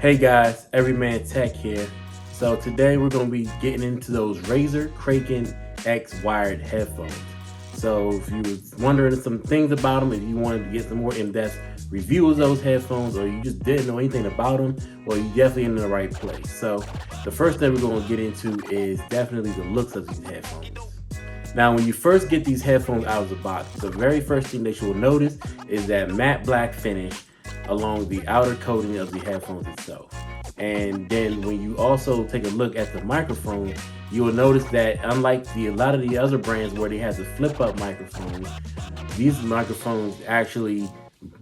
Hey guys, Everyman Tech here. So today we're going to be getting into those Razer Kraken X wired headphones. So if you was wondering some things about them, if you wanted to get some more in-depth review of those headphones, or you just didn't know anything about them, well, you're definitely in the right place. So the first thing we're going to get into is definitely the looks of these headphones. Now, when you first get these headphones out of the box, the very first thing that you will notice is that matte black finish along the outer coating of the headphones itself. And then when you also take a look at the microphone, you will notice that unlike a lot of the other brands where they have the flip up microphones, these microphones actually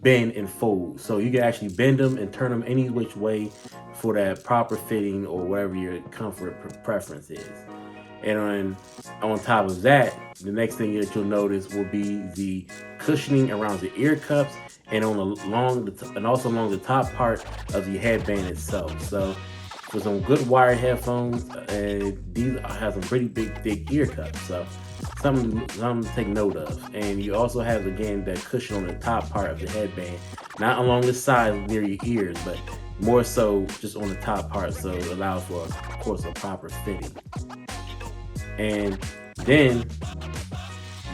bend and fold. So you can actually bend them and turn them any which way for that proper fitting or whatever your comfort preference is. And on top of that, the next thing that you'll notice will be the cushioning around the ear cups and also along the top part of the headband itself. So for some good wired headphones, these have some pretty big, thick ear cups. So something to take note of. And you also have, again, that cushion on the top part of the headband, not along the sides near your ears, but more so just on the top part. So it allows for, of course, a proper fitting. And then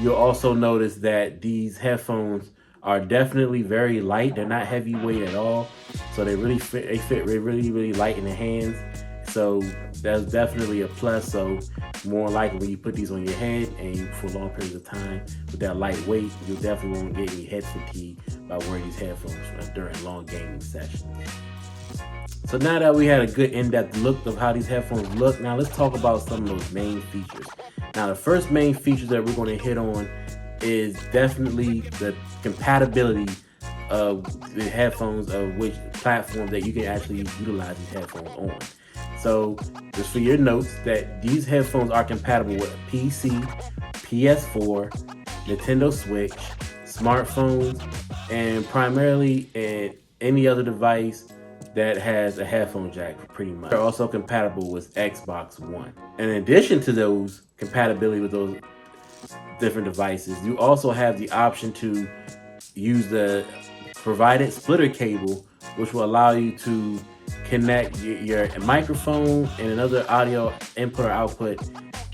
you'll also notice that these headphones are definitely very light. They're not heavyweight at all. So they really fit, really light in the hands. So that's definitely a plus. So more likely when you put these on your head and for long periods of time with that light weight, you'll definitely won't get any head fatigue by wearing these headphones during long gaming sessions. So now that we had a good in-depth look of how these headphones look, now let's talk about some of those main features. Now the first main feature that we're going to hit on is definitely the compatibility of the headphones of which platform that you can actually utilize these headphones on. So just for your notes, that these headphones are compatible with PC, PS4, Nintendo Switch, smartphones, and primarily any other device that has a headphone jack, pretty much. They're also compatible with Xbox One. In addition to those compatibility with those different devices, you also have the option to use the provided splitter cable, which will allow you to connect your microphone and another audio input or output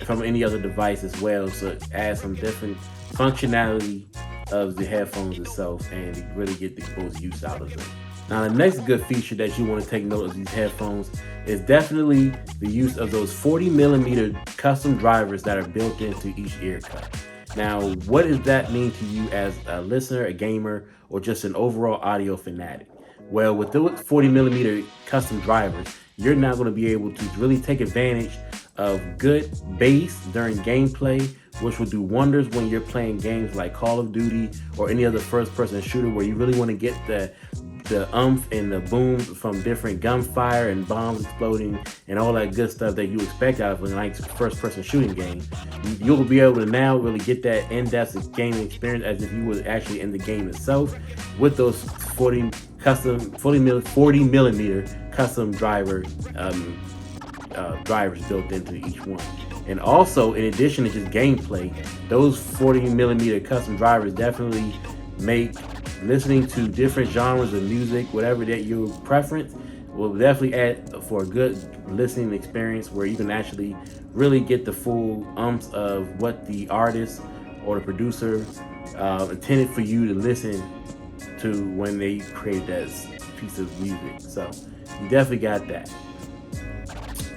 from any other device as well. So it adds some different functionality of the headphones itself and you really get the most use out of them. Now the next good feature that you want to take note of these headphones is definitely the use of those 40mm custom drivers that are built into each ear cup. Now, what does that mean to you as a listener, a gamer, or just an overall audio fanatic? Well, with those 40mm custom drivers, you're now going to be able to really take advantage of good bass during gameplay, which will do wonders when you're playing games like Call of Duty or any other first-person shooter where you really want to get the umph and the boom from different gunfire and bombs exploding and all that good stuff that you expect out of a nice first-person shooting game. You'll be able to now really get that in-depth gaming experience as if you were actually in the game itself with those 40mm custom drivers built into each one. And also, in addition to just gameplay, those 40mm custom drivers definitely make listening to different genres of music, whatever that your preference, will definitely add for a good listening experience where you can actually really get the full umps of what the artist or the producer intended for you to listen to when they create that piece of music. So you definitely got that.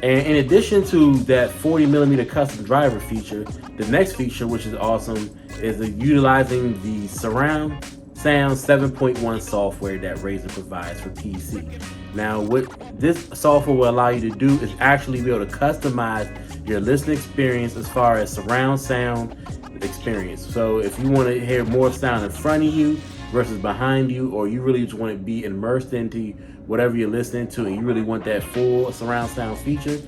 And in addition to that 40mm custom driver feature, the next feature, which is awesome, is utilizing the surround sound 7.1 software that Razer provides for PC. Now, what this software will allow you to do is actually be able to customize your listening experience as far as surround sound experience. So if you want to hear more sound in front of you versus behind you, or you really just want to be immersed into whatever you're listening to and you really want that full surround sound feature,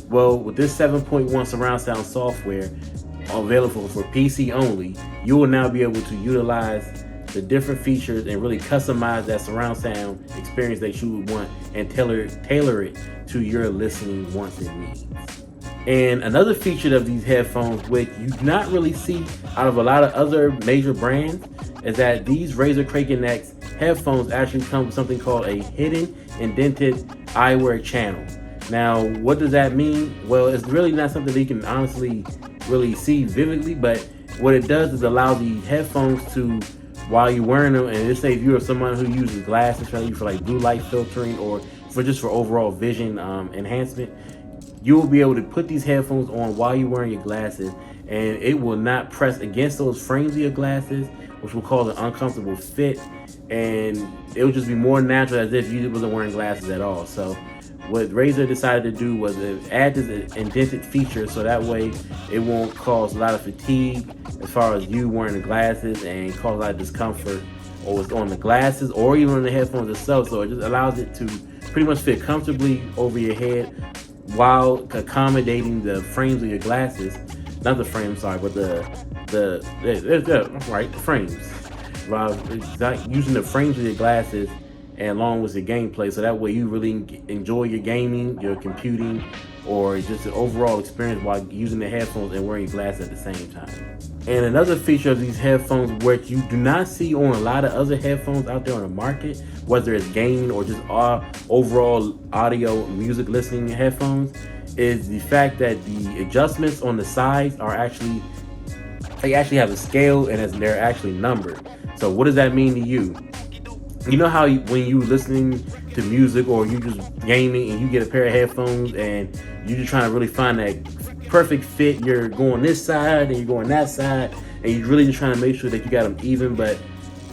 well, with this 7.1 surround sound software available for PC only, you will now be able to utilize the different features and really customize that surround sound experience that you would want and tailor it to your listening wants and needs. And another feature of these headphones, which you do not really see out of a lot of other major brands, is that these Razer Kraken X headphones actually come with something called a hidden indented eyewear channel. Now, what does that mean? Well, it's really not something that you can honestly really see vividly, but what it does is allow the headphones to, while you're wearing them, and let's say if you're someone who uses glasses for like blue light filtering or for overall vision enhancement, you will be able to put these headphones on while you're wearing your glasses, and it will not press against those frames of your glasses, which will cause an uncomfortable fit, and it will just be more natural as if you wasn't wearing glasses at all. So what Razer decided to do was add this indented feature so that way it won't cause a lot of fatigue as far as you wearing the glasses and cause a lot of discomfort or it's on the glasses or even on the headphones itself. So it just allows it to pretty much fit comfortably over your head while accommodating the frames of your glasses. Not the frame, sorry, but the frames. While using the frames of your glasses and along with the gameplay, so that way you really enjoy your gaming, your computing, or just the overall experience while using the headphones and wearing your glasses at the same time. And another feature of these headphones, which you do not see on a lot of other headphones out there on the market, whether it's gaming or just overall audio music listening headphones, is the fact that the adjustments on the sides are they actually have a scale and they're actually numbered. So what does that mean to you? You know how when you listening to music or you just gaming and you get a pair of headphones and you're just trying to really find that perfect fit, you're going this side and you're going that side and you're really just trying to make sure that you got them even, but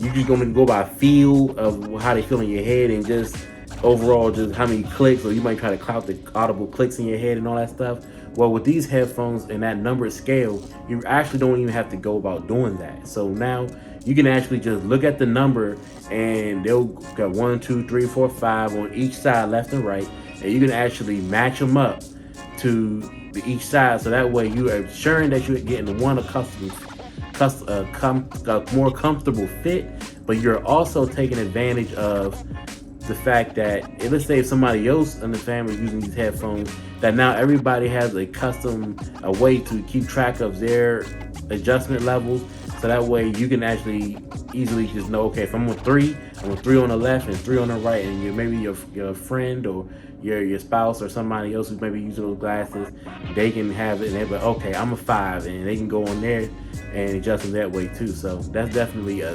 you're just going to go by feel of how they feel in your head and just overall just how many clicks, or you might try to clout the audible clicks in your head and all that stuff. Well, with these headphones and that numbered scale, you actually don't even have to go about doing that. So now you can actually just look at the number and they'll got 1, 2, 3, 4, 5 on each side, left and right, and you can actually match them up to each side. So that way you are ensuring that you're getting one more comfortable fit, but you're also taking advantage of the fact that let's say if somebody else in the family is using these headphones, that now everybody has a way to keep track of their adjustment levels. So that way you can actually easily just know, okay, if I'm on 3, I'm on 3 on the left and 3 on the right, and maybe your friend or your spouse or somebody else who's maybe using those glasses, they can have it and they're like, okay, I'm a 5, and they can go on there and adjust them that way too. So that's definitely a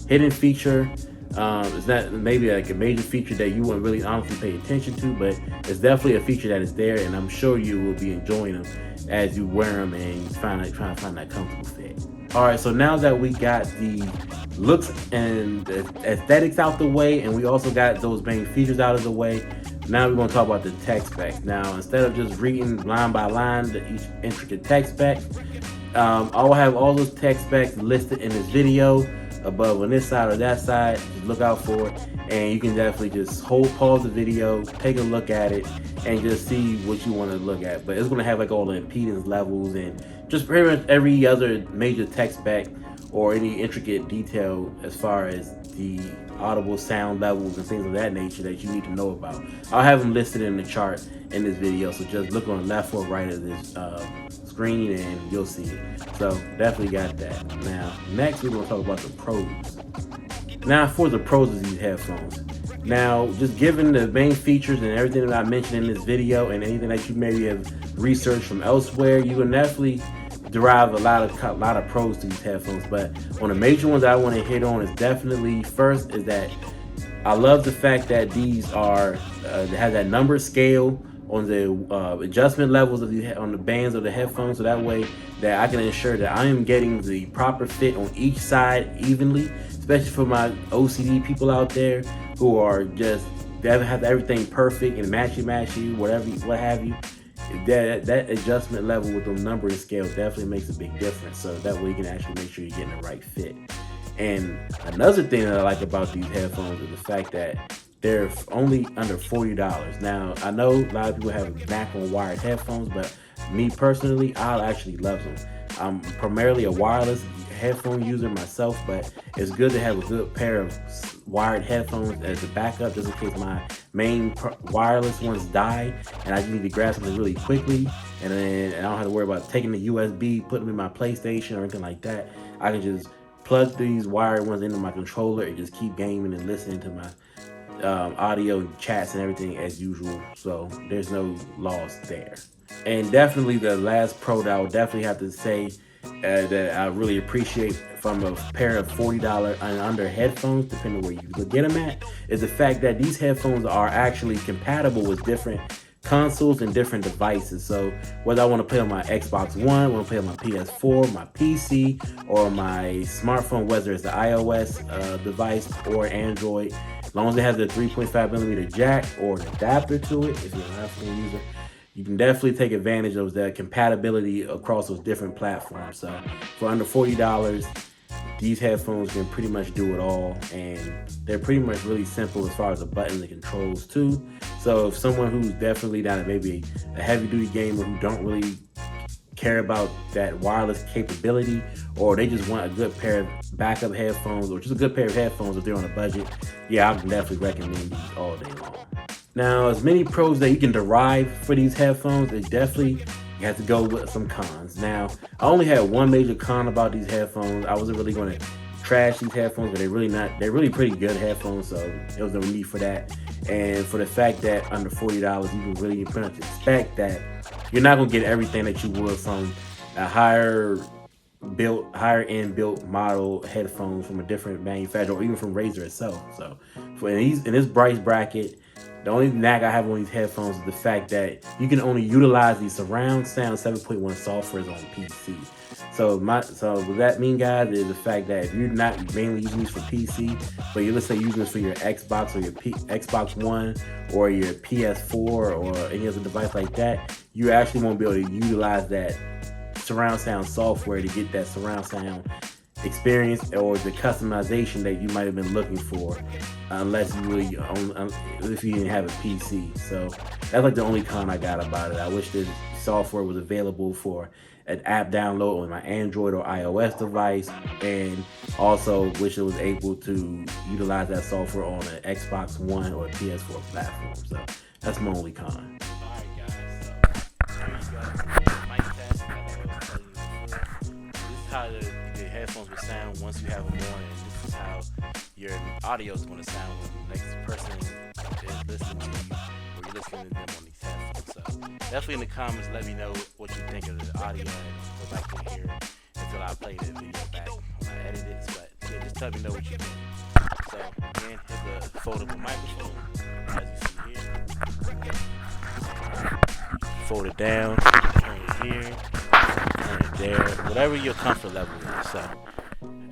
hidden feature. It's not maybe like a major feature that you wouldn't really honestly pay attention to, but it's definitely a feature that is there, and I'm sure you will be enjoying them as you wear them and trying to find that comfortable fit. All right, so now that we got the looks and the aesthetics out the way, and we also got those main features out of the way, now we're going to talk about the tech specs. Now, instead of just reading line by line each intricate tech specs, I'll have all those tech specs listed in this video above on this side or that side. Just look out for it, and you can definitely just pause the video, take a look at it, and just see what you want to look at. But it's going to have like all the impedance levels and just pretty much every other major tech spec or any intricate detail as far as the audible sound levels and things of that nature that you need to know about. I'll have them listed in the chart in this video, so just look on the left or right of this screen and you'll see it. So definitely got that. Now next we're going to talk about the pros. Now for the pros of these headphones. Now, just given the main features and everything that I mentioned in this video and anything that you maybe have researched from elsewhere, you can definitely derive a lot of pros to these headphones. But one of the major ones I want to hit on is definitely first is that I love the fact that these are they have that number scale on the adjustment levels of on the bands of the headphones, so that way that I can ensure that I am getting the proper fit on each side evenly, especially for my OCD people out there who are just, they have everything perfect and matchy, what have you. That adjustment level with the numbering scale definitely makes a big difference. So that way you can actually make sure you're getting the right fit. And another thing that I like about these headphones is the fact that they're only under $40. Now, I know a lot of people have a knack on wired headphones, but me personally, I actually love them. I'm primarily a wireless headphone user myself, but it's good to have a good pair of wired headphones as a backup, just in case my main wireless ones die and I just need to grab something really quickly, and then I don't have to worry about taking the USB, putting them in my PlayStation or anything like that. I can just plug these wired ones into my controller and just keep gaming and listening to my audio chats and everything as usual, so there's no loss there. And definitely the last pro that I would definitely have to say that I really appreciate from a pair of $40 and under headphones, depending where you get them at, is the fact that these headphones are actually compatible with different consoles and different devices. So whether I want to play on my Xbox One, want to play on my PS4, my PC, or my smartphone, whether it's the iOS device or Android, as long as it has the 3.5mm jack or an adapter to it, if you're an iPhone user, you can definitely take advantage of that compatibility across those different platforms. So for under $40, these headphones can pretty much do it all, and they're pretty much really simple as far as the buttons and controls too. So if someone who's definitely not maybe a heavy duty gamer who don't really care about that wireless capability, or they just want a good pair of backup headphones, or just a good pair of headphones if they're on a budget, yeah, I can definitely recommend these all day long. Now, as many pros that you can derive for these headphones, it definitely you have to go with some cons. Now, I only had one major con about these headphones. I wasn't really going to trash these headphones, but they're really pretty good headphones, so there was no need for that. And for the fact that under $40, you can really pretty much expect that you're not going to get everything that you would from a higher end built model headphones from a different manufacturer, or even from Razer itself. So for in this price bracket, the only knack I have on these headphones is the fact that you can only utilize the surround sound 7.1 software on PC. So what that mean, guys, is the fact that if you're not mainly using these for PC, but you're, let's say, using this for your Xbox or your Xbox One or your PS4 or any other device like that, you actually won't be able to utilize that surround sound software to get that surround sound experience or the customization that you might have been looking for, unless you really if you didn't have a PC. So that's like the only con I got about it. I wish this software was available for an app download on my Android or iOS device, and also wish it was able to utilize that software on an Xbox One or a PS4 platform. So that's my only con. Alright guys, so here you go. Mic test. This is how the headphones will sound once you have them on, and this is how your audio is going to sound when the next person is listening to you, or you're listening to them on these headphones. So definitely in the comments, let me know what you think of the audio and what I can hear until I play the video back when I edit it. But yeah, just tell me know what you think. So again, here's the foldable microphone, as you see here. Fold it down, turn it here, turn it there, whatever your comfort level is. So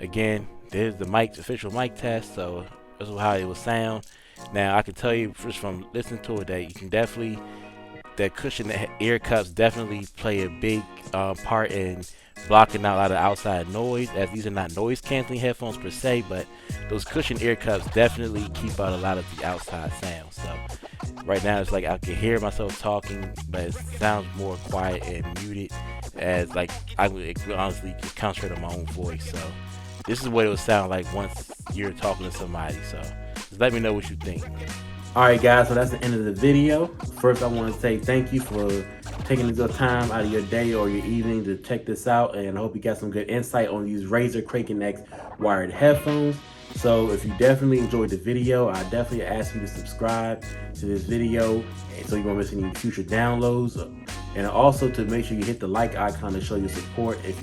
again, there's the official mic test. So this is how it will sound. Now I can tell you just from listening to it that you can definitely, that cushion, the ear cups definitely play a big part in blocking out a lot of outside noise, as these are not noise canceling headphones per se, but those cushion ear cups definitely keep out a lot of the outside sound. So right now it's like I can hear myself talking, but it sounds more quiet and muted, as like I would honestly just concentrate on my own voice. So this is what it would sound like once you're talking to somebody. So just let me know what you think. Alright guys, so that's the end of the video. First I want to say thank you for taking a good time out of your day or your evening to check this out, and I hope you got some good insight on these Razer Kraken X wired headphones. So if you definitely enjoyed the video, I definitely ask you to subscribe to this video so you won't miss any future downloads, and also to make sure you hit the like icon to show your support if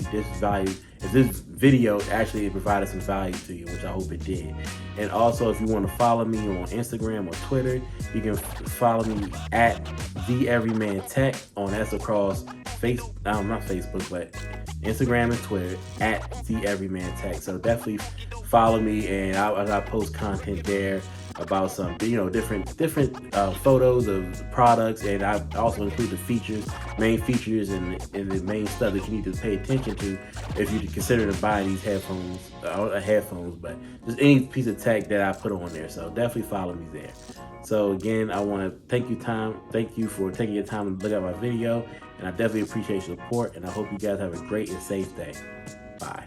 this video actually provided some value to you, which I hope it did. And also, if you want to follow me on Instagram or Twitter, you can follow me at TheEverymanTech on that's across not Facebook, but Instagram and Twitter at TheEverymanTech. So definitely follow me, and I post content there about some different photos of products, and I also include the main features and the main stuff that you need to pay attention to if you consider to buy these headphones, but just any piece of tech that I put on there. So definitely follow me there. So again, I want to thank you for taking your time to look at my video, and I definitely appreciate your support, and I hope you guys have a great and safe day. Bye.